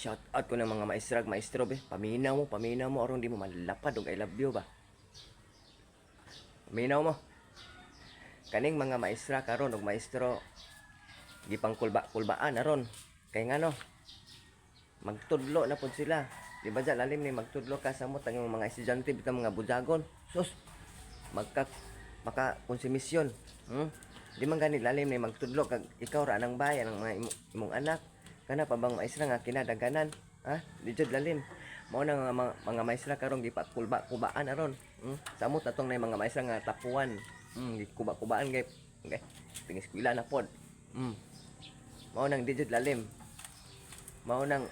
Shout out ko ng mga maestrag, maestro be. Paminaw mo aron di mo malapad og I love you ba. Paminaw mo. Kaning mga maestra karon og maestro gipang kulbaan aron. Kay ngano? Magtudlo na pud sila. Di ba dyan, lalim ni magtudlo ka sa mo tang mga estudyante bitang mga bujagon. Sus. Maka konsumisyon. Di man gani lalim ni magtudlo kag ikaw ra nang bayan ng mga imong anak. Kana pa bang maestra nga kinadaganan? Ha? Di jud lalim. Mao na nga mga maestra karon kubaan aron. Samot atong na mga maestra nga tapuan. Kubaan gay. Okay. Pingiskwela na pod. Mao nang di jud lalim. Mao nang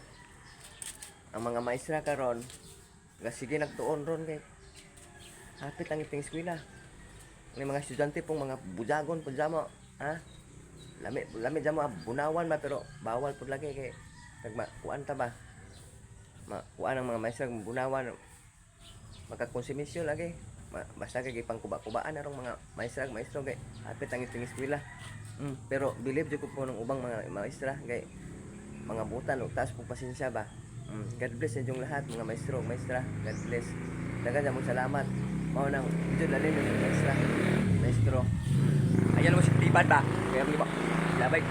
ang mga maestra karon nga sige nagtuon ron kay hapit ang iping eskwela. May mga estudyante pong mga bujagon pud jamo, ha? Lami jamo bunawan ba pero bawal pud lagi kay kuan ta ba? Kuan ang mga maestra bunawan magkakonsumisyon lagi. Basta kay pangkuba-kubaan arong mga maestro kay hapit ang iping eskwela. Pero believe jud ko po ng ubang mga maestra kay mga butan ug taas po pasensya ba. God bless sa inyong lahat mga maestro, maestra. God bless. Dagan mo salamat. Mao nang jud lalim ng maestra, maestro. Ayan mo si Tibad ba? Kaya mo ba? Labay.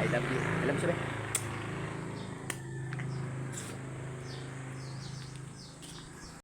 I love you. Alam mo sabi?